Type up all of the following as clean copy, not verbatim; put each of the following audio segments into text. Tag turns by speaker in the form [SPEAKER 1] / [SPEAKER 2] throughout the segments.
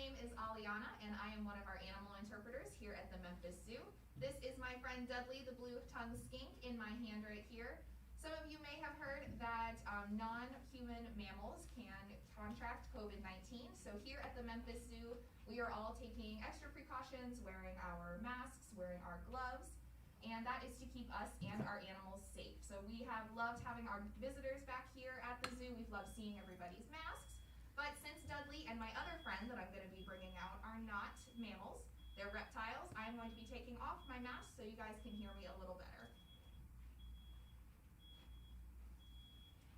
[SPEAKER 1] name is Aliana, and I am one of our animal interpreters here at the Memphis Zoo. This is my friend Dudley, the blue-tongued skink, in my hand right here. Some of you may have heard that non-human mammals can contract COVID-19. So here at the Memphis Zoo, we are all taking extra precautions, wearing our masks, wearing our gloves, and that is to keep us and our animals safe. So we have loved having our visitors back here at the zoo. We've loved seeing everybody's masks. But since Dudley and my other friend that I'm going to be bringing out are not mammals, they're reptiles, I'm going to be taking off my mask so you guys can hear me a little better.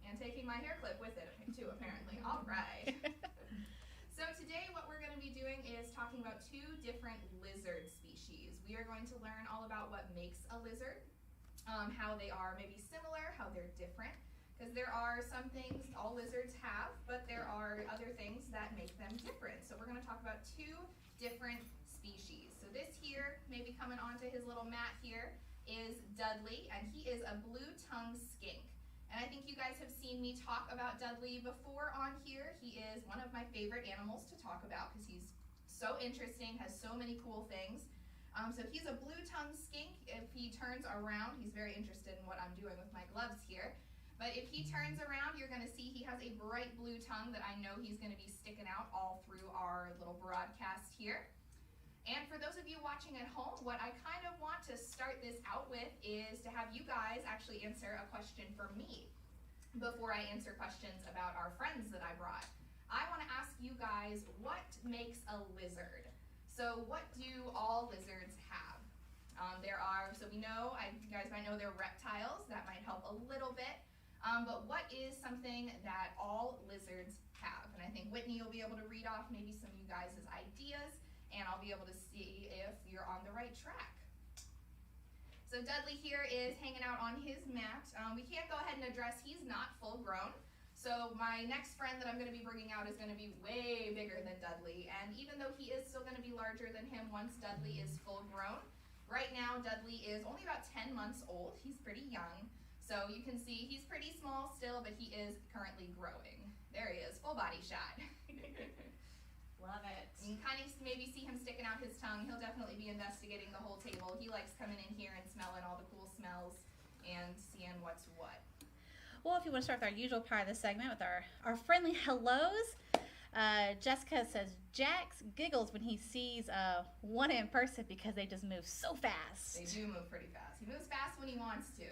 [SPEAKER 1] And taking my hair clip with it too, apparently. All right. So today what we're going to be doing is talking about two different lizard species. We are going to learn all about what makes a lizard, how they are maybe similar, how they're different, because there are some things all lizards have, but there are other things that make them different. So we're going to talk about two different species. So this here, maybe coming onto his little mat here, is Dudley, and he is a blue-tongued skink. And I think you guys have seen me talk about Dudley before on here. He is one of my favorite animals to talk about because he's so interesting, has so many cool things. So he's a blue-tongued skink. If he turns around, he's very interested in what I'm doing with my gloves here. But if he turns around, you're going to see he has a bright blue tongue that I know he's going to be sticking out all through our little broadcast here. And for those of you watching at home, what I kind of want to start this out with is to have you guys actually answer a question for me before I answer questions about our friends that I brought. I want to ask you guys, what makes a lizard? So what do all lizards have? So we know, you guys might know they're reptiles. That might help a little bit. But what is something that all lizards have? And I think Whitney will be able to read off maybe some of you guys' ideas, and I'll be able to see if you're on the right track. So Dudley here is hanging out on his mat. We can't go ahead and address, he's not full grown. So my next friend that I'm going to be bringing out is going to be way bigger than Dudley. And even though he is still going to be larger than him once Dudley is full grown, right now Dudley is only about 10 months old. He's pretty young. So you can see he's pretty small still, but he is currently growing. There he is, full body shot.
[SPEAKER 2] Love it.
[SPEAKER 1] You can kind of maybe see him sticking out his tongue. He'll definitely be investigating the whole table. He likes coming in here and smelling all the cool smells and seeing what's what.
[SPEAKER 2] Well, if you want to start with our usual part of the segment with our friendly hellos, Jessica says Jax giggles when he sees one in person because they just move so fast.
[SPEAKER 1] They do move pretty fast. He moves fast when he wants to.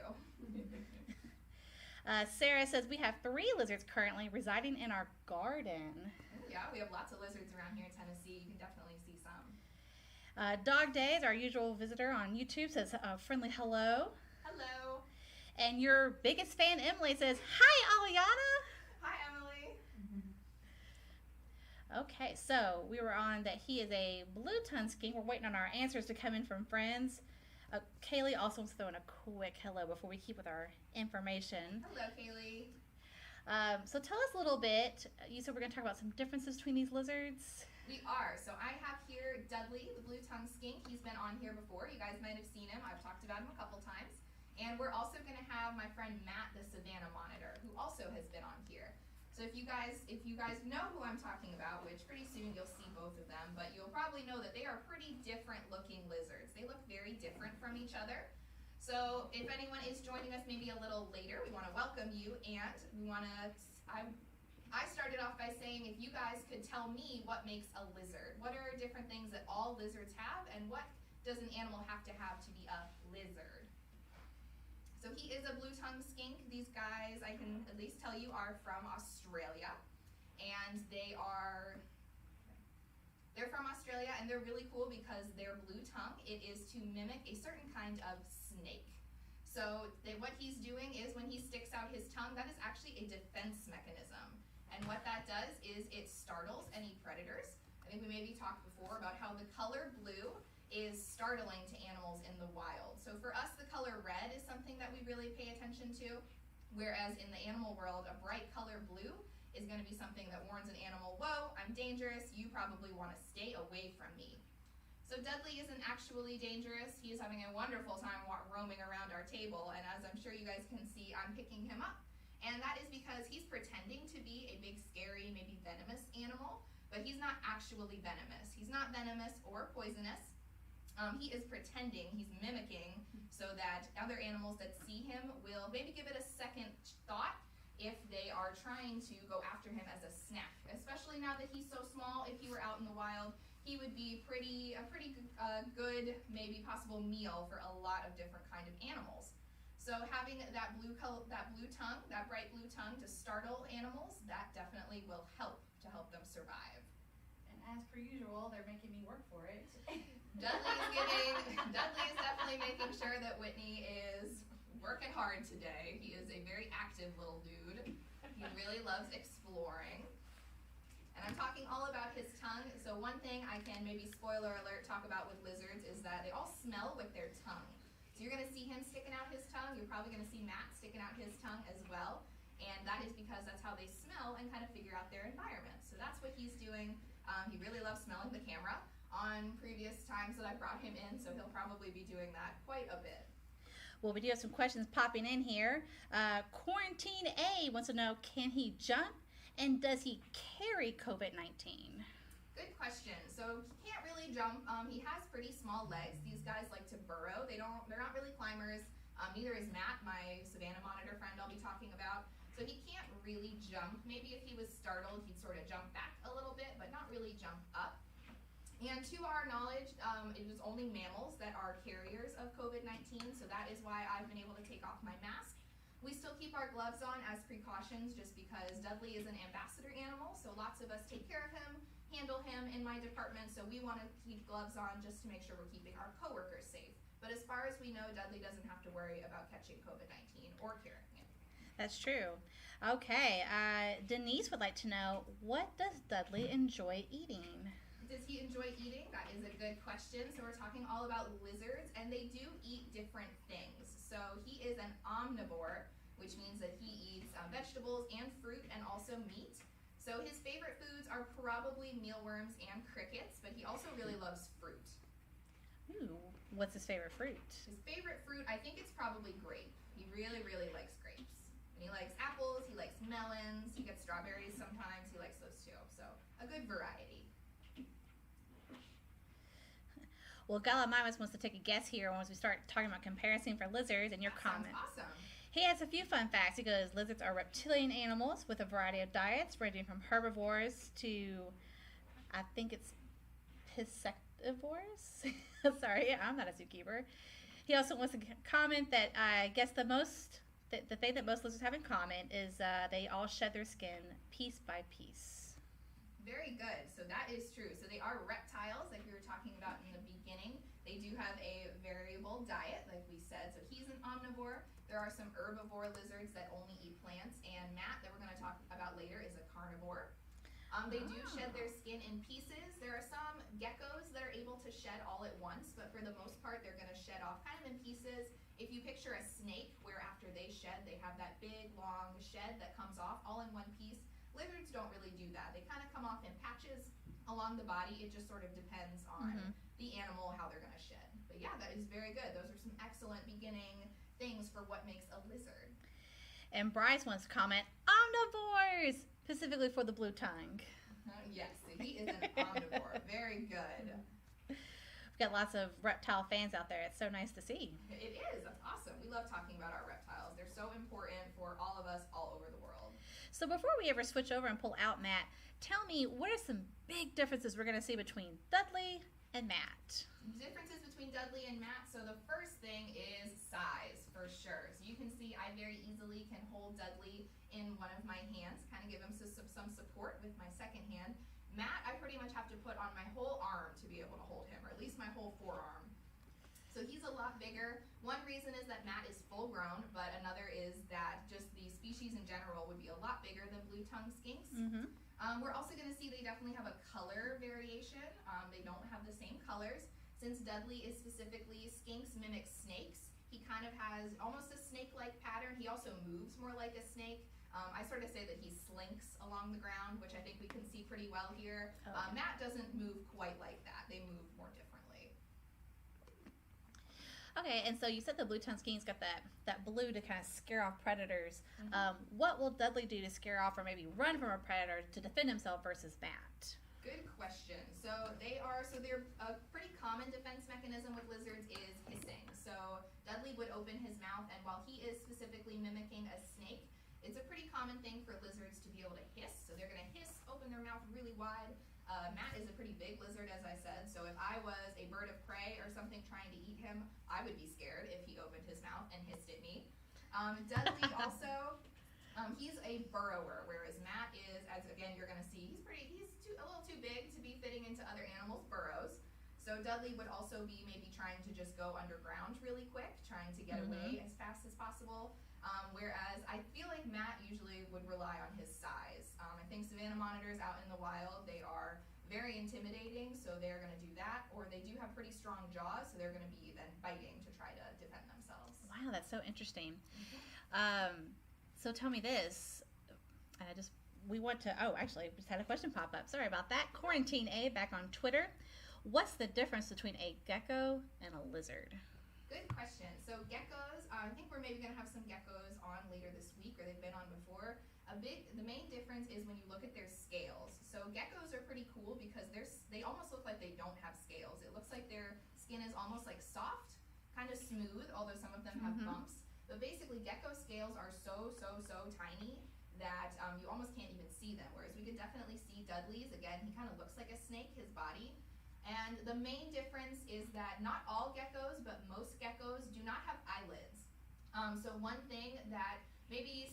[SPEAKER 2] Sarah says we have 3 lizards currently residing in our garden.
[SPEAKER 1] Oh, yeah, we have lots of lizards around here in Tennessee. You can definitely see some.
[SPEAKER 2] Dog Days, our usual visitor on YouTube, says friendly hello.
[SPEAKER 1] Hello.
[SPEAKER 2] And your biggest fan, Emily, says, hi, Aliana.
[SPEAKER 1] Hi, Emily.
[SPEAKER 2] Okay, so we were on that he is a blue-tongued skink. We're waiting on our answers to come in from friends. Kaylee also wants to throw in a quick hello before we keep with our information.
[SPEAKER 1] Hello, Kaylee.
[SPEAKER 2] So tell us a little bit. You said we're going to talk about some differences between these lizards.
[SPEAKER 1] We are. So I have here Dudley, the blue-tongued skink. He's been on here before. You guys might have seen him. I've talked about him a couple times. And we're also going to have my friend Matt, the Savannah monitor, who also has been on here. So if you guys know who I'm talking about, which pretty soon you'll see both of them, but you'll probably know that they are pretty different looking lizards. They look very different from each other. So if anyone is joining us maybe a little later, we want to welcome you, and we want to, I started off by saying if you guys could tell me what makes a lizard. What are different things that all lizards have, and what does an animal have to be a lizard? So he is a blue-tongued skink. These guys, I can at least tell you, are from Australia. And they're from Australia, and they're really cool because their blue tongue, it is to mimic a certain kind of snake. So what he's doing is when he sticks out his tongue, that is actually a defense mechanism. And what that does is it startles any predators. I think we maybe talked before about how the color blue is startling to animals in the wild. So for us, the color red is something that we really pay attention to, whereas in the animal world, a bright color blue is going to be something that warns an animal, whoa, I'm dangerous, you probably want to stay away from me. So Dudley isn't actually dangerous. He is having a wonderful time roaming around our table, and as I'm sure you guys can see, I'm picking him up. And that is because he's pretending to be a big, scary, maybe venomous animal, but he's not actually venomous. He's not venomous or poisonous. He is pretending, he's mimicking, so that other animals that see him will maybe give it a second thought if they are trying to go after him as a snack. Especially now that he's so small, if he were out in the wild, he would be a pretty good, maybe possible meal for a lot of different kind of animals. So having that blue tongue, that bright blue tongue to startle animals, that definitely will help them survive.
[SPEAKER 3] And as per usual, they're making me work for it.
[SPEAKER 1] Dudley is definitely making sure that Whitney is working hard today. He is a very active little dude. He really loves exploring. And I'm talking all about his tongue. So one thing I can maybe spoiler alert talk about with lizards is that they all smell with their tongue. So you're going to see him sticking out his tongue. You're probably going to see Matt sticking out his tongue as well. And that is because that's how they smell and kind of figure out their environment. So that's what he's doing. He really loves smelling the camera on previous times that I brought him in, so he'll probably be doing that quite a bit.
[SPEAKER 2] Well, we do have some questions popping in here. Quarantine A wants to know, can he jump and does he carry COVID-19?
[SPEAKER 1] Good question. So he can't really jump. He has pretty small legs. These guys like to burrow. They're not really climbers. Neither is Matt, my Savannah monitor friend I'll be talking about. So he can't really jump. Maybe if he was startled, he'd sort of jump back a little bit, but not really jump up. And to our knowledge, it is only mammals that are carriers of COVID-19, so that is why I've been able to take off my mask. We still keep our gloves on as precautions just because Dudley is an ambassador animal, so lots of us take care of him, handle him in my department, so we want to keep gloves on just to make sure we're keeping our coworkers safe. But as far as we know, Dudley doesn't have to worry about catching COVID-19 or carrying it.
[SPEAKER 2] That's true. Okay, Denise would like to know, what does Dudley enjoy eating?
[SPEAKER 1] Does he enjoy eating? That is a good question. So we're talking all about lizards, and they do eat different things. So he is an omnivore, which means that he eats vegetables and fruit and also meat. So his favorite foods are probably mealworms and crickets, but he also really loves fruit.
[SPEAKER 2] Ooh, what's his favorite fruit?
[SPEAKER 1] His favorite fruit, I think it's probably grape. He really, really likes grapes. And he likes apples, he likes melons, he gets strawberries sometimes, he likes those too. So a good variety.
[SPEAKER 2] Well, Gallimimus wants to take a guess here once we start talking about comparison for lizards and your comment.
[SPEAKER 1] Sounds awesome.
[SPEAKER 2] He has a few fun facts. He goes, lizards are reptilian animals with a variety of diets, ranging from herbivores to, I think it's piscivorous. Sorry, I'm not a zookeeper. He also wants to comment that I guess the thing that most lizards have in common is they all shed their skin piece by piece.
[SPEAKER 1] Very good. So that is true. So they are reptiles, like we were talking about in the beginning. They do have a variable diet, like we said. So he's an omnivore. There are some herbivore lizards that only eat plants. And Matt, that we're going to talk about later, is a carnivore. They do shed their skin in pieces. There are some geckos that are able to shed all at once, but for the most part, they're going to shed off kind of in pieces. If you picture a snake, where after they shed, they have that big, long shed that comes off all in one piece. Lizards don't really do that. They kind of come off in patches along the body. It just sort of depends on the animal, how they're going to shed. But yeah, that is very good. Those are some excellent beginning things for what makes a lizard.
[SPEAKER 2] And Bryce wants to comment, omnivores, specifically for the blue tongue.
[SPEAKER 1] Yes, he is an omnivore. Very good.
[SPEAKER 2] We've got lots of reptile fans out there. It's so nice to see.
[SPEAKER 1] It is. That's awesome. We love talking about our reptiles. They're so important for all of us all over the world.
[SPEAKER 2] So before we ever switch over and pull out Matt, tell me, what are some big differences we're going to see between Dudley and Matt?
[SPEAKER 1] Differences between Dudley and Matt. So the first thing is size, for sure. So you can see I very easily can hold Dudley in one of my hands, kind of give him some support with my second hand. Matt, I pretty much have to put on my whole arm to be able to hold him, or at least my whole forearm. So he's a lot bigger. One reason is that Matt is full grown, but another is that just the species in general would be a lot bigger than blue-tongued skinks. We're also going to see they definitely have a color variation. They don't have the same colors. Since Dudley is specifically skinks mimic snakes, he kind of has almost a snake-like pattern. He also moves more like a snake. I sort of say that he slinks along the ground, which I think we can see pretty well here. Matt doesn't move quite like that. They move more differently.
[SPEAKER 2] Okay, and so you said the blue-tongued skinks got that blue to kind of scare off predators. What will Dudley do to scare off or maybe run from a predator to defend himself versus Matt?
[SPEAKER 1] Good question. They're a pretty common defense mechanism with lizards is hissing. So Dudley would open his mouth, and while he is specifically mimicking a snake, it's a pretty common thing for lizards to be able to hiss. So they're going to hiss, open their mouth really wide. Matt is a pretty big lizard, as I said. So if I was a bird of prey or something trying to eat him, I would be scared if he opened his mouth and hissed at me. Dudley also, he's a burrower, whereas Matt is, as again you're going to see, a little too big to be fitting into other animals' burrows. So Dudley would also be maybe trying to just go underground really quick, trying to get away as fast as possible. Whereas I feel like Matt usually would rely on his size. I think savanna monitors out in the wild, they are very intimidating, so they're going to do that. Or they do have pretty strong jaws, so they're going to be then biting to try to defend themselves.
[SPEAKER 2] Wow, that's so interesting. So tell me this. We just had a question pop up. Sorry about that. Quarantine A back on Twitter. What's the difference between a gecko and a lizard?
[SPEAKER 1] Good question. So geckos, I think we're maybe going to have some geckos on later this week, or they've been on before. The main difference is when you look at their scales. So geckos are pretty cool because they almost look like they don't have scales. It looks like their skin is almost like soft, kind of smooth, although some of them have bumps. But basically, gecko scales are so tiny that you almost can't even see them. Whereas we could definitely see Dudley's. Again, he kind of looks like a snake, his body. And the main difference is that not all geckos, but most geckos do not have eyelids. So one thing that maybe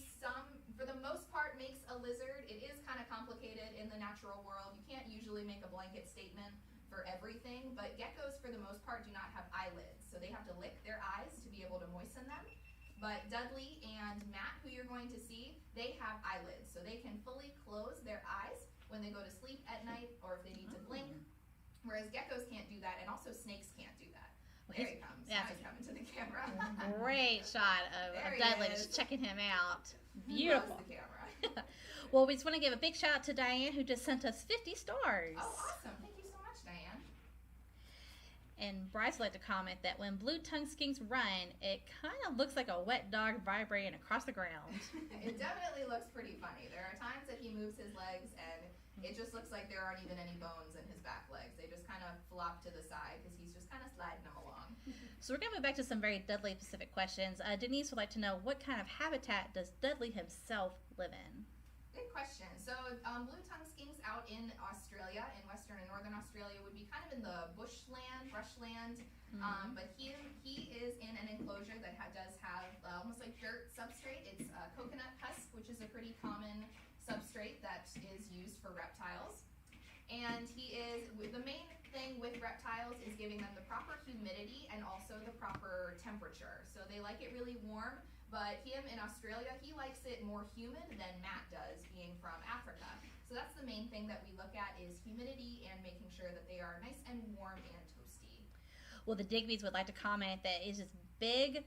[SPEAKER 1] for the most part, makes a lizard, it is kind of complicated in the natural world. You can't usually make a blanket statement for everything, but geckos, for the most part, do not have eyelids. So they have to lick their eyes to be able to moisten them. But Dudley and Matt, who you're going to see, they have eyelids. So they can fully close their eyes when they go to sleep at night or if they need to blink. Whereas geckos can't do that, and also snakes can't do that. There he comes.
[SPEAKER 2] Yeah,
[SPEAKER 1] he's coming to the camera.
[SPEAKER 2] Great shot of Dudley just checking him out. Beautiful.
[SPEAKER 1] He loves the camera.
[SPEAKER 2] Well, we just want to give a big shout out to Diane, who just sent us 50 stars.
[SPEAKER 1] Oh, awesome. Thank you so much, Diane.
[SPEAKER 2] And Bryce would like to comment that when blue tongue skinks run, it kind of looks like a wet dog vibrating across the ground.
[SPEAKER 1] It definitely looks pretty funny. There are times that he moves his legs and it just looks like there aren't even any bones in his back legs. They just kind of flop to the side because he's just kind of sliding them along.
[SPEAKER 2] So we're going to move back to some very Dudley-specific questions. Denise would like to know, what kind of habitat does Dudley himself live in?
[SPEAKER 1] Good question. So blue tongue skinks out in Australia, in western and northern Australia, would be kind of in the bushland, brushland. But he is in an enclosure that does have almost like dirt substrate. It's coconut husk, which is a pretty common substrate that is used for reptiles. And the main thing with reptiles is giving them the proper humidity and also the proper temperature. So they like it really warm, but him in Australia, he likes it more humid than Matt does, being from Africa. So that's the main thing that we look at is humidity and making sure that they are nice and warm and toasty.
[SPEAKER 2] Well, the Digby's would like to comment that it's just big,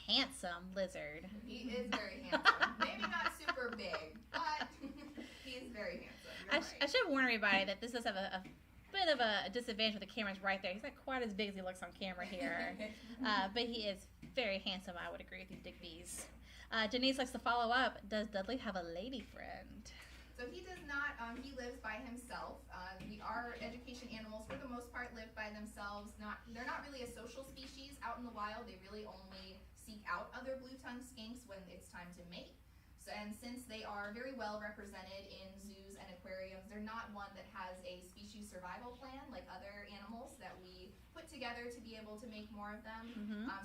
[SPEAKER 2] handsome lizard.
[SPEAKER 1] He is very handsome. Maybe not super big, but he is very handsome.
[SPEAKER 2] I should warn everybody that this does have a bit of a disadvantage with the cameras right there. He's not quite as big as he looks on camera here. But he is very handsome. I would agree with you, Digby's. Denise likes to follow up. Does Dudley have a lady friend?
[SPEAKER 1] So he does not. He lives by himself. Our education animals, for the most part, live by themselves. They're not really a social species out in the wild. They really only seek out other blue-tongued skinks when it's time to mate. And since they are very well represented in zoos and aquariums, they're not one that has a species survival plan like other animals that we put together to be able to make more of them.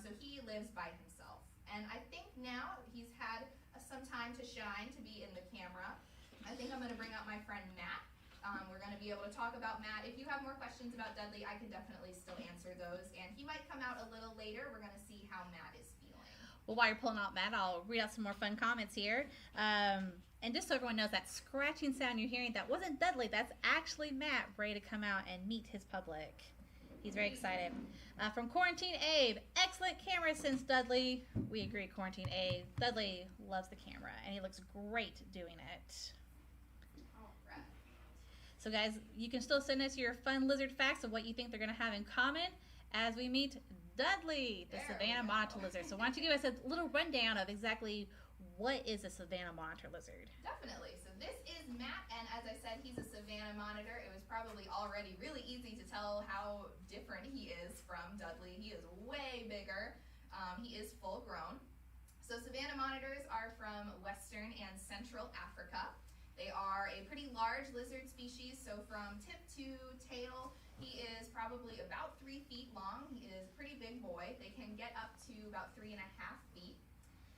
[SPEAKER 1] So he lives by himself. And I think now he's had some time to shine to be in the camera. I think I'm going to bring out my friend Matt. We're going to be able to talk about Matt. If you have more questions about Dudley, I can definitely still answer those. And he might come out a little later. We're going to see how Matt is feeling.
[SPEAKER 2] Well, while you're pulling out Matt, I'll read out some more fun comments here. And just so everyone knows, that scratching sound you're hearing, that wasn't Dudley. That's actually Matt ready to come out and meet his public. He's very excited. From Quarantine Abe, excellent camera since Dudley. We agree, Quarantine Abe. Dudley loves the camera, and he looks great doing it.
[SPEAKER 1] All right.
[SPEAKER 2] So guys, you can still send us your fun lizard facts of what you think they're going to have in common as we meet Dudley, the Savannah monitor lizard. So why don't you give us a little rundown of exactly what is a Savannah monitor lizard?
[SPEAKER 1] Definitely. So this is Matt, and as I said, he's a Savannah monitor. It was probably already really easy to tell how different he is from Dudley. He is way bigger. He is full grown. So Savannah monitors are from Western and Central Africa. They are a pretty large lizard species, so from tip to tail, he is probably about 3 feet long. He is a pretty big boy. They can get up to about 3.5 feet.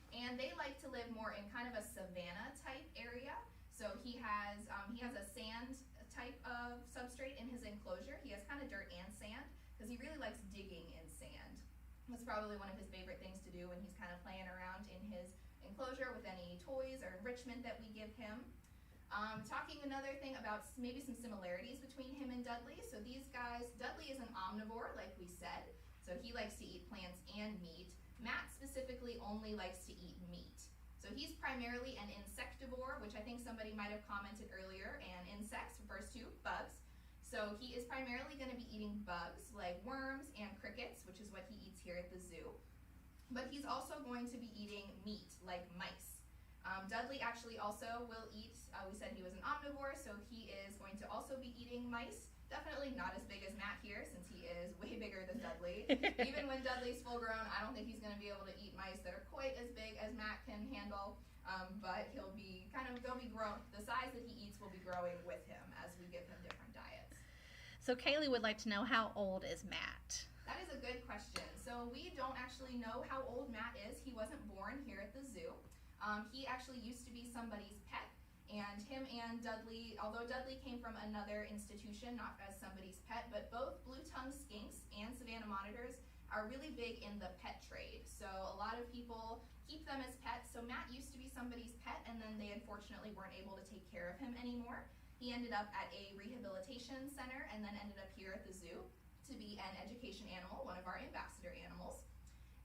[SPEAKER 1] And they like to live more in kind of a savanna type area. So he has a sand type of substrate in his enclosure. He has kind of dirt and sand because he really likes digging in sand. That's probably one of his favorite things to do when he's kind of playing around in his enclosure with any toys or enrichment that we give him. Talking another thing about maybe some similarities between him and Dudley. So these guys, Dudley is an omnivore, like we said. So he likes to eat plants and meat. Matt specifically only likes to eat meat. So he's primarily an insectivore, which I think somebody might have commented earlier, and insects refers to bugs. So he is primarily going to be eating bugs like worms and crickets, which is what he eats here at the zoo. But he's also going to be eating meat like mice. Dudley actually also will eat, we said he was an omnivore, so he is going to also be eating mice. Definitely not as big as Matt here, since he is way bigger than Dudley. Even when Dudley's full grown, I don't think he's going to be able to eat mice that are quite as big as Matt can handle. But they'll be grown. The size that he eats will be growing with him as we give him different diets.
[SPEAKER 2] So Kaylee would like to know, how old is Matt?
[SPEAKER 1] That is a good question. So we don't actually know how old Matt is. He wasn't born here at the zoo. He actually used to be somebody's pet. And him and Dudley, although Dudley came from another institution, not as somebody's pet, but both blue-tongued skinks and Savannah monitors are really big in the pet trade. So a lot of people keep them as pets. So Matt used to be somebody's pet, and then they unfortunately weren't able to take care of him anymore. He ended up at a rehabilitation center and then ended up here at the zoo to be an education animal, one of our ambassador animals.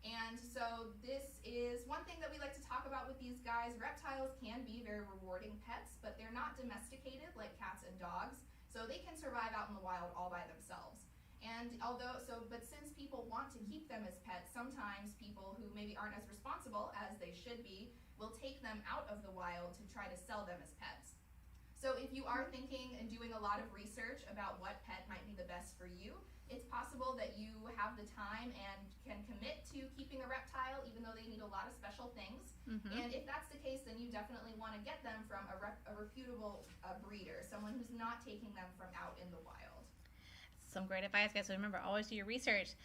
[SPEAKER 1] And so this is one thing that we like to talk about with these guys. Reptiles can be very rewarding pets, but they're not domesticated like cats and dogs, so they can survive out in the wild all by themselves. And but since people want to keep them as pets, sometimes people who maybe aren't as responsible as they should be will take them out of the wild to try to sell them as pets. So if you are thinking and doing a lot of research about what pet might be the best for you, it's possible that you have the time and can commit to keeping a reptile, even though they need a lot of special things. And if that's the case, then you definitely want to get them from a reputable breeder, someone who's not taking them from out in the wild.
[SPEAKER 2] Some great advice, guys. So remember, always do your research.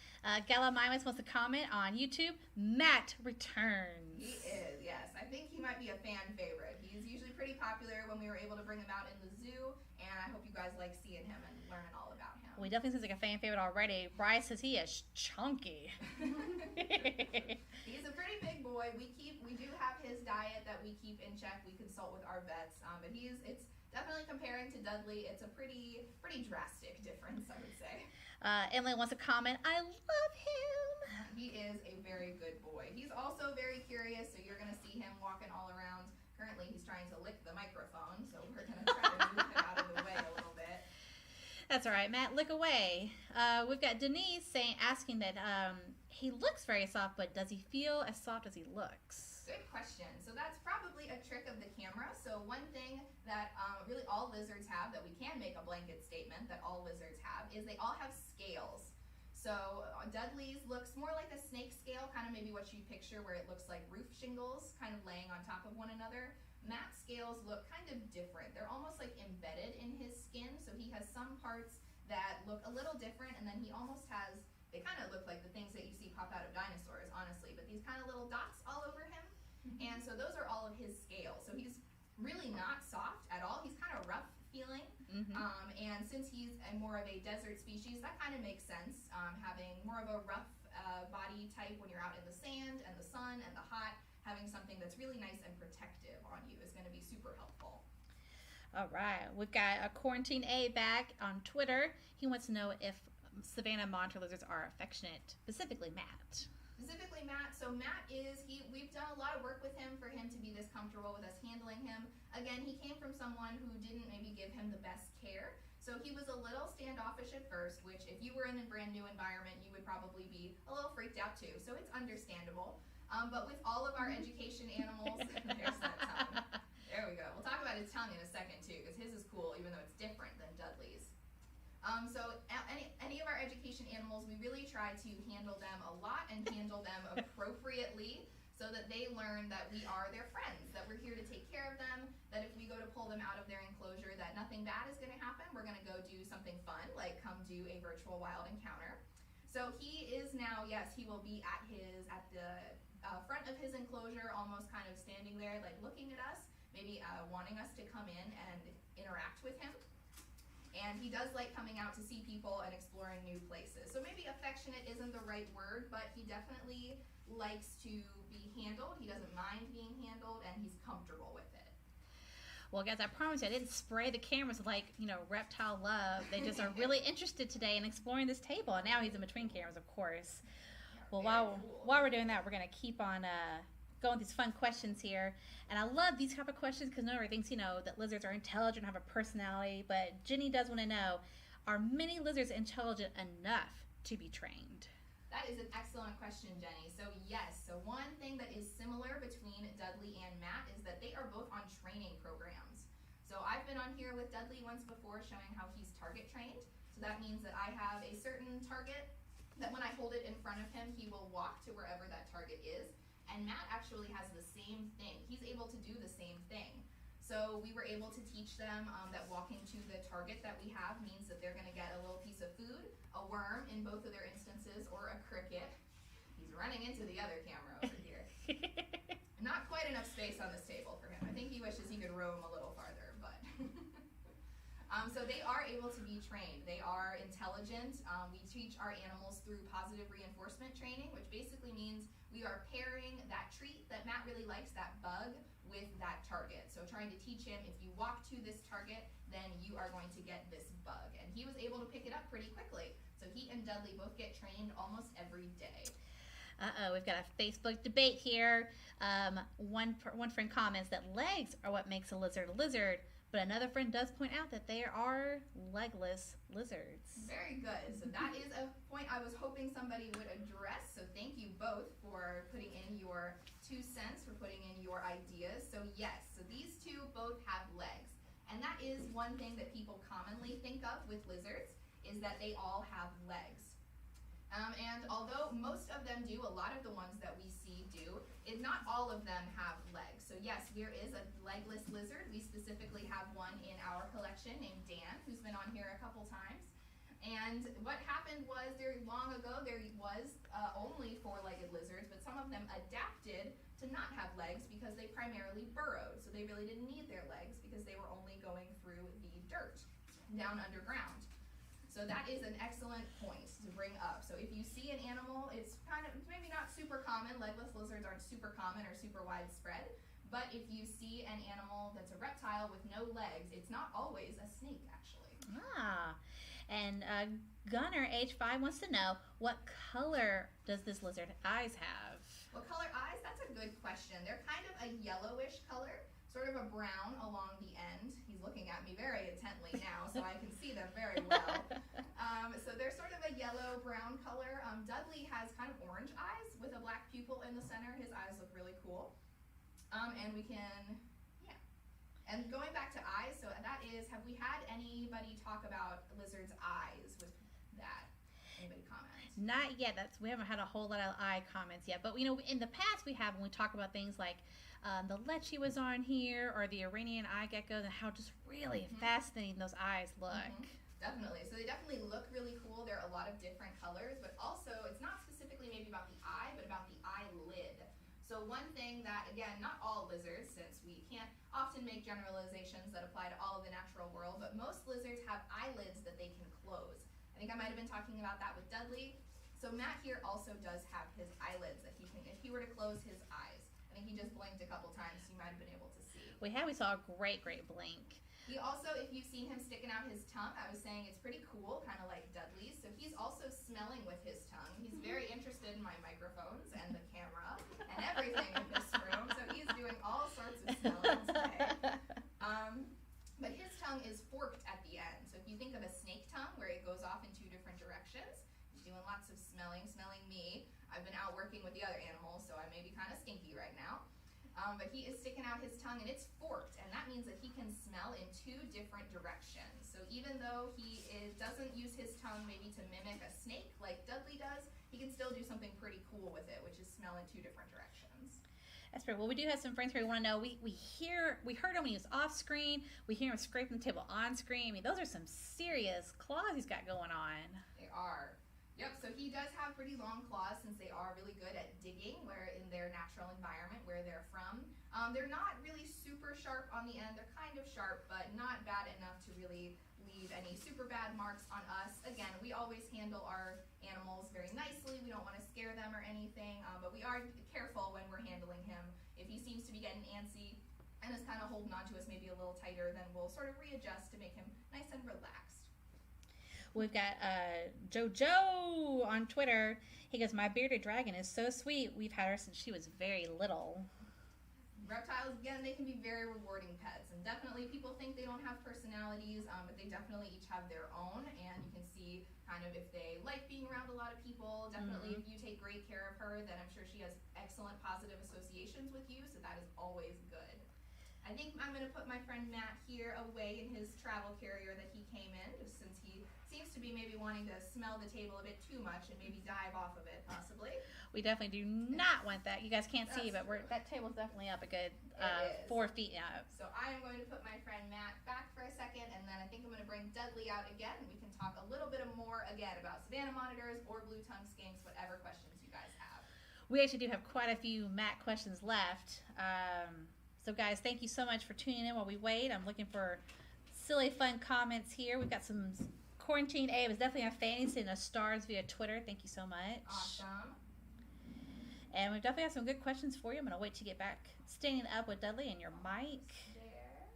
[SPEAKER 2] Gallimimus wants to comment on YouTube. Matt returns.
[SPEAKER 1] He is, yes. I think he might be a fan favorite. He's usually pretty popular when we were able to bring him out in the zoo, and I hope you guys like seeing him and learning all about him.
[SPEAKER 2] We definitely seems like a fan favorite already. Bryce says he is chunky.
[SPEAKER 1] He's a pretty big boy. We do have his diet that we keep in check. We consult with our vets, but it's definitely, comparing to Dudley, it's a pretty drastic difference, I would say.
[SPEAKER 2] Emily wants to comment, I love him.
[SPEAKER 1] He is a very good boy. He's also very curious, so you're going to see him walking all around. Currently, he's trying to lick the microphone, so we're going to try to move him out of the way a little bit.
[SPEAKER 2] That's all right, Matt, lick away. We've got Denise asking that he looks very soft, but does he feel as soft as he looks?
[SPEAKER 1] Good question. So that's probably a trick of the camera. So one thing that really all lizards have, that we can make a blanket statement that all lizards have, is they all have scales. So Dudley's looks more like a snake scale, kind of maybe what you picture, where it looks like roof shingles kind of laying on top of one another. Matt's scales look kind of different. They're almost like embedded in his skin, so he has some parts that look a little different, and then he almost has, they kind of look like the things that you see pop out of dinosaurs, honestly, but these kind of little dots all over him. And so those are all of his scales. So he's really not soft at all. He's kind of rough feeling. And since he's more of a desert species, that kind of makes sense. Having more of a rough body type when you're out in the sand and the sun and the hot, having something that's really nice and protective on you is going to be super helpful.
[SPEAKER 2] All right. We've got a Quarantine A back on Twitter. He wants to know if Savannah monitor lizards are affectionate, specifically Matt.
[SPEAKER 1] Specifically Matt, so Matt we've done a lot of work with him for him to be this comfortable with us handling him. Again, he came from someone who didn't maybe give him the best care. So he was a little standoffish at first, which if you were in a brand new environment, you would probably be a little freaked out too. So it's understandable. But with all of our education animals, there's that tongue. There we go. We'll talk about about his tongue in a second too, because his is cool, even though it's different than Dudley's. Any of our education animals, we really try to handle them a lot and handle them appropriately, so that they learn that we are their friends, that we're here to take care of them, that if we go to pull them out of their enclosure, that nothing bad is going to happen. We're going to go do something fun, like come do a virtual wild encounter. So he is now, yes, he will be at the front of his enclosure, almost kind of standing there, like looking at us, maybe wanting us to come in and interact with him. And he does like coming out to see people and exploring new places. So maybe affectionate isn't the right word, but he definitely likes to be handled. He doesn't mind being handled, and he's comfortable with it.
[SPEAKER 2] Well, guys, I promise you, I didn't spray the cameras like, reptile love. They just are really interested today in exploring this table. And now he's in between cameras, of course. Well, while we're doing that, we're going to keep on going with these fun questions here. And I love these type of questions because nobody thinks, that lizards are intelligent, have a personality. But Jenny does want to know, are many lizards intelligent enough to be trained?
[SPEAKER 1] That is an excellent question, Jenny. So yes, so one thing that is similar between Dudley and Matt is that they are both on training programs. So I've been on here with Dudley once before showing how he's target trained. So that means that I have a certain target that when I hold it in front of him, he will walk to wherever that target is. And Matt actually has the same thing. He's able to do the same thing. So we were able to teach them that walking to the target that we have means that they're going to get a little piece of food, a worm in both of their instances, or a cricket. He's running into the other camera over here. Not quite enough space on this table for him. I think he wishes he could roam a little farther, but so they are able to be trained. They are intelligent. We teach our animals through positive reinforcement training, which basically means we are pairing that treat that Matt really likes, that bug, with that target. So trying to teach him, if you walk to this target, then you are going to get this bug. And he was able to pick it up pretty quickly. So he and Dudley both get trained almost every day.
[SPEAKER 2] We've got a Facebook debate here. One friend comments that legs are what makes a lizard, but another friend does point out that they are legless lizards.
[SPEAKER 1] Very good. So that is a point I was hoping somebody would address. So thank you both for putting in your 2 cents, for putting in your ideas. So yes, so these two both have legs. And that is one thing that people commonly think of with lizards, is that they all have legs. And although most of them do, a lot of the ones that we see do, not all of them have legs. So yes, there is a legless lizard. We specifically have one in our collection named Dan, who's been on here a couple times. And what happened was, very long ago, there was only 4-legged lizards, but some of them adapted to not have legs because they primarily burrowed. So they really didn't need their legs because they were only going through the dirt down underground. So that is an excellent point to bring up. So if you see an animal, it's maybe not super common. Legless lizards aren't super common or super widespread. But if you see an animal that's a reptile with no legs, it's not always a snake, actually.
[SPEAKER 2] And Gunner, age 5, wants to know, what color does this lizard eyes have?
[SPEAKER 1] What color eyes? That's a good question. They're kind of a yellowish color, sort of a brown along the end. He's looking at me very intently now, so I can see them very well. So they're sort of a yellow-brown color. Dudley has kind of orange eyes with a black pupil in the center. His eyes look really cool. And we can, And going back to eyes, so that is, have we had anybody talk about lizards' eyes with that? Anybody comment?
[SPEAKER 2] Not yet. We haven't had a whole lot of eye comments yet. But, in the past we have, when we talk about things like the lechie was on here, or the Iranian eye gecko, and how just really fascinating those eyes look.
[SPEAKER 1] Definitely. So they definitely look really cool. There are a lot of different colors, but also it's not specifically maybe about the eye, but about the eyelid. So one thing that, again, not all lizards, since we can't often make generalizations that apply to all of the natural world, but most lizards have eyelids that they can close. I think I might have been talking about that with Dudley. So Matt here also does have his eyelids that he can, if he were to close his eyes. I think he just blinked a couple times, so you might have been able to see.
[SPEAKER 2] We saw a great blink.
[SPEAKER 1] He also, if you've seen him sticking out his tongue, I was saying it's pretty cool, kind of like Dudley's. So he's also smelling with his tongue. He's very interested in my microphones and the camera and everything in this room. So he's doing all sorts of smelling today. But his tongue is forked at the end. So if you think of a snake tongue where it goes off in 2 different directions, he's doing lots of smelling me. I've been out working with the other animals, so I may be kind of stinky right now. but he is sticking out his tongue and it's forked, and that means that he can smell in 2 different directions. So even though he doesn't use his tongue maybe to mimic a snake like Dudley does, he can still do something pretty cool with it, which is smell in 2 different directions.
[SPEAKER 2] That's great. Well, we do have some friends here who want to know. We heard him when he was off screen. We hear him scraping the table on screen. I mean, those are some serious claws he's got going on.
[SPEAKER 1] They are. Yep, so he does have pretty long claws since they are really good at digging where in their natural environment where they're from. They're not really super sharp on the end. They're kind of sharp, but not bad enough to really leave any super bad marks on us. Again, we always handle our animals very nicely. We don't want to scare them or anything, but we are careful when we're handling him. If he seems to be getting antsy and is kind of holding on to us maybe a little tighter, then we'll sort of readjust to make him nice and relaxed.
[SPEAKER 2] We've got JoJo on Twitter. He goes, "My bearded dragon is so sweet. We've had her since she was very little."
[SPEAKER 1] Reptiles, again, they can be very rewarding pets, and definitely people think they don't have personalities, but they definitely each have their own, and you can see kind of if they like being around a lot of people. Definitely if you take great care of her, then I'm sure she has excellent positive associations with you, so that is always good. I think I'm going to put my friend Matt here away in his travel carrier that he came in, just since he seems to be maybe wanting to smell the table a bit too much and maybe dive off of it, possibly.
[SPEAKER 2] We definitely do not want that. You guys can't see, but that table's definitely up a good 4 feet up.
[SPEAKER 1] So I am going to put my friend Matt back for a second, and then I think I'm going to bring Dudley out again, and we can talk a little bit more again about Savannah monitors or blue-tongued skinks, whatever questions you guys have.
[SPEAKER 2] We actually do have quite a few Matt questions left. So guys, thank you so much for tuning in while we wait. I'm looking for silly, fun comments here. We've got some Quarantine A was definitely a fan. Sending us stars via Twitter. Thank you so much.
[SPEAKER 1] Awesome.
[SPEAKER 2] And we've definitely have some good questions for you. I'm going to wait to get back standing up with Dudley and your mic.
[SPEAKER 1] There.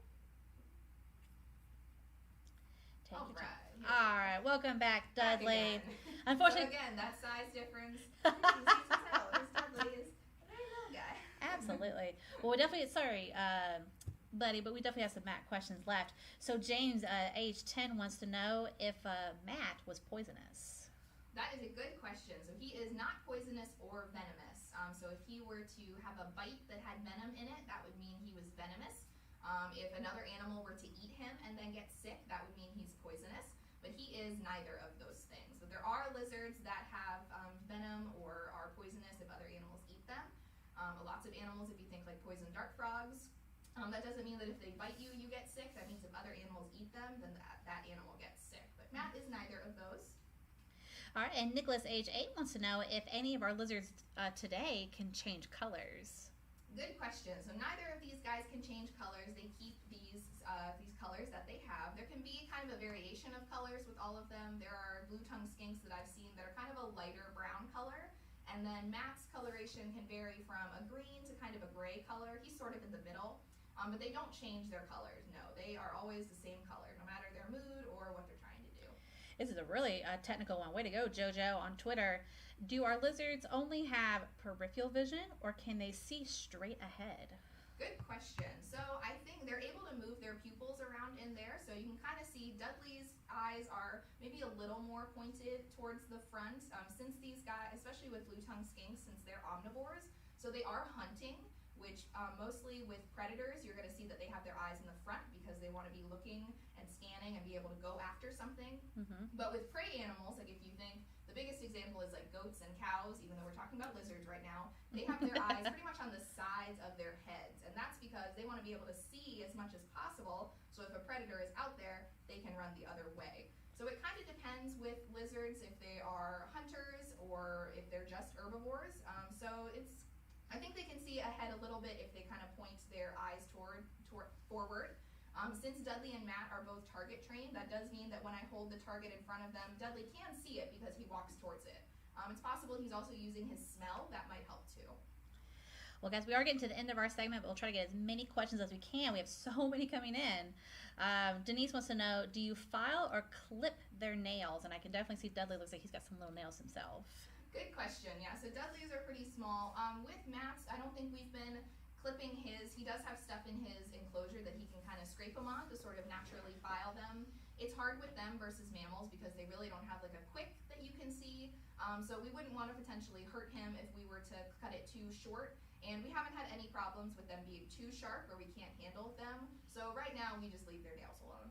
[SPEAKER 1] All right.
[SPEAKER 2] All right. Welcome back, Dudley.
[SPEAKER 1] Back
[SPEAKER 2] Unfortunately.
[SPEAKER 1] So again, that size difference. You can tell Dudley is a very little guy.
[SPEAKER 2] Absolutely. Well, we definitely, sorry, buddy, but we definitely have some Matt questions left. So James, age 10, wants to know if Matt was poisonous.
[SPEAKER 1] That is a good question. So he is not poisonous or venomous. So if he were to have a bite that had venom in it, that would mean he was venomous. If another animal were to eat him and then get sick, that would mean he's poisonous. But he is neither of those things. So there are lizards that have venom or are poisonous if other animals eat them. Lots of animals, if you think like poison dart frogs, that doesn't mean that if they bite you, you get sick. That means if other animals eat them, then that animal gets sick. But Matt is neither of those.
[SPEAKER 2] All right, and Nicholas, age 8, wants to know if any of our lizards today can change colors.
[SPEAKER 1] Good question. So neither of these guys can change colors. They keep these colors that they have. There can be kind of a variation of colors with all of them. There are blue-tongued skinks that I've seen that are kind of a lighter brown color. And then Matt's coloration can vary from a green to kind of a gray color. He's sort of in the middle. But they don't change their colors. No, they are always the same color, no matter their mood or what they're trying to do.
[SPEAKER 2] This is a really technical one. Way to go, JoJo, on Twitter. Do our lizards only have peripheral vision, or can they see straight ahead?
[SPEAKER 1] Good question. So I think they're able to move their pupils around in there, so you can kind of see Dudley's eyes are maybe a little more pointed towards the front, since these guys, especially with blue-tongued skinks, since they're omnivores, so they are hunting, which mostly with predators, you're going to see that they have their eyes in the front because they want to be looking and scanning and be able to go after something.
[SPEAKER 2] Mm-hmm.
[SPEAKER 1] But with prey animals, like if you think, the biggest example is like goats and cows, even though we're talking about lizards right now, they have their eyes pretty much on the sides of their heads. And that's because they want to be able to see as much as possible, so if a predator is out there, they can run the other way. So it kind of depends with lizards if they are hunters or if they're just herbivores. I think they can see ahead a little bit if they kind of point their eyes forward. Since Dudley and Matt are both target trained, that does mean that when I hold the target in front of them, Dudley can see it because he walks towards it. It's possible he's also using his smell. That might help too.
[SPEAKER 2] Well, guys, we are getting to the end of our segment, but we'll try to get as many questions as we can. We have so many coming in. Denise wants to know, do you file or clip their nails? And I can definitely see Dudley looks like he's got some little nails himself.
[SPEAKER 1] Good question. Yeah, so Dudley's are pretty small. With Matt's, I don't think we've been clipping his. He does have stuff in his enclosure that he can kind of scrape them on to sort of naturally file them. It's hard with them versus mammals because they really don't have like a quick that you can see. So we wouldn't want to potentially hurt him if we were to cut it too short. And we haven't had any problems with them being too sharp where we can't handle them. So right now we just leave their nails alone.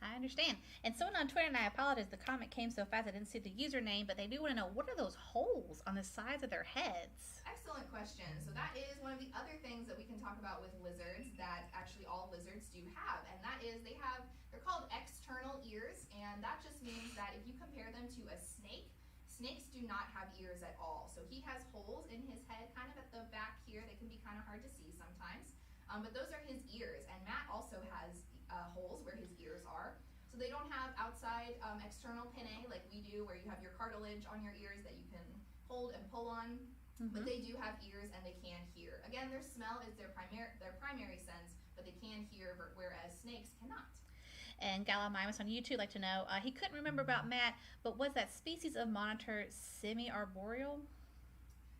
[SPEAKER 2] I understand. And someone on Twitter, and I apologize, the comment came so fast I didn't see the username, but they do want to know, what are those holes on the sides of their heads?
[SPEAKER 1] Excellent question. So that is one of the other things that we can talk about with lizards that actually all lizards do have. And that is they're called external ears. And that just means that if you compare them to a snake, snakes do not have ears at all. So he has holes in his head, kind of at the back here. They can be kind of hard to see sometimes. But those are his ears. And Matt also has holes where his ears are. So they don't have outside external pinnae like we do, where you have your cartilage on your ears that you can hold and pull on. But they do have ears and they can hear. Again, their smell is their primary sense, but they can hear, whereas snakes cannot.
[SPEAKER 2] And Gallimimus on YouTube like to know, he couldn't remember about Matt, but was that species of monitor semi-arboreal?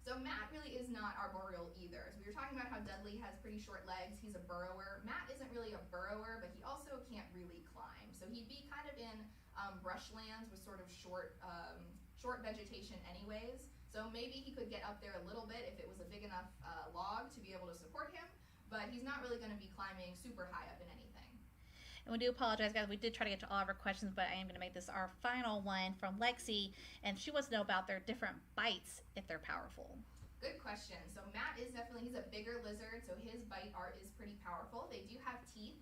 [SPEAKER 1] So Matt really is not arboreal either. So we were talking about how Dudley has pretty short legs. He's a burrower. Matt isn't really a burrower, but he also can't really climb. So he'd be kind of in brushlands with sort of short vegetation anyways. So maybe he could get up there a little bit if it was a big enough log to be able to support him, but he's not really going to be climbing super high up in anything.
[SPEAKER 2] And we do apologize, guys. We did try to get to all of our questions, but I am going to make this our final one from Lexi, and she wants to know about their different bites if they're powerful.
[SPEAKER 1] Good question. So Matt is he's a bigger lizard, so his bite art is pretty powerful. They do have teeth.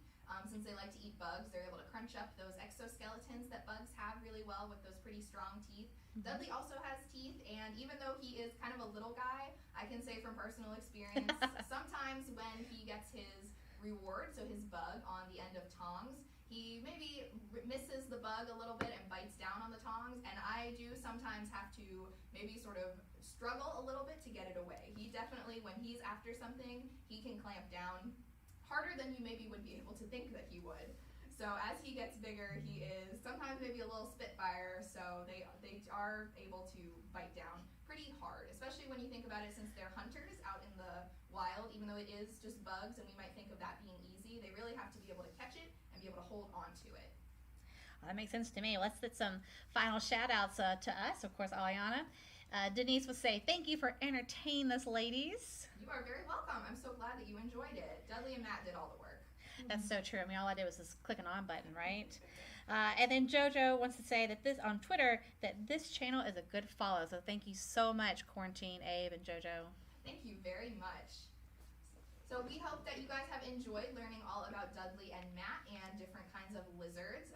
[SPEAKER 1] Since they like to eat bugs, they're able to crunch up those exoskeletons that bugs have really well with those pretty strong teeth. Dudley also has teeth, and even though he is kind of a little guy, I can say from personal experience, sometimes when he gets his reward, so his bug on the end of tongs, he maybe misses the bug a little bit and bites down on the tongs, and I do sometimes have to maybe sort of struggle a little bit to get it away. He definitely, when he's after something, he can clamp down harder than you maybe would be able to think that he would. So as he gets bigger, he is sometimes maybe a little spitfire, so they are able to bite down pretty hard, especially when you think about it, since they're hunters out in the wild. Even though it is just bugs and we might think of that being easy, they really have to be able to catch it and be able to hold on to it.
[SPEAKER 2] Well, that makes sense to me. Let's get some final shout outs to us, of course, Aliana. Denise would say, thank you for entertaining us, ladies.
[SPEAKER 1] You are very welcome. I'm so glad that you enjoyed it. Dudley and Matt did all the work.
[SPEAKER 2] That's so true. I mean, all I did was just click an on button, right? And then JoJo wants to say that on Twitter, that this channel is a good follow. So thank you so much, Quarantine, Abe, and JoJo.
[SPEAKER 1] Thank you very much. So we hope that you guys have enjoyed learning all about Dudley and Matt and different kinds of lizards.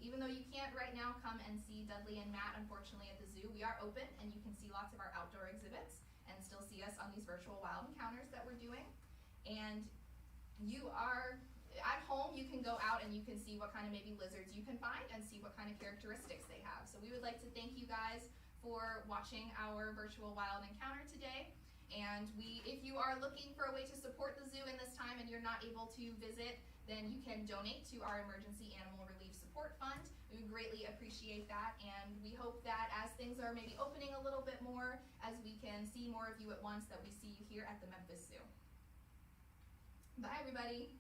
[SPEAKER 1] Even though you can't right now come and see Dudley and Matt, unfortunately, at the zoo, we are open and you can see lots of our outdoor exhibits and still see us on these virtual wild encounters that we're doing. And you are at home, you can go out and you can see what kind of maybe lizards you can find and see what kind of characteristics they have. So we would like to thank you guys for watching our virtual wild encounter today. And if you are looking for a way to support the zoo in this time and you're not able to visit, then you can donate to our Emergency Animal Relief Support Fund. We would greatly appreciate that, and we hope that as things are maybe opening a little bit more, as we can see more of you at once, that we see you here at the Memphis Zoo. Bye, everybody.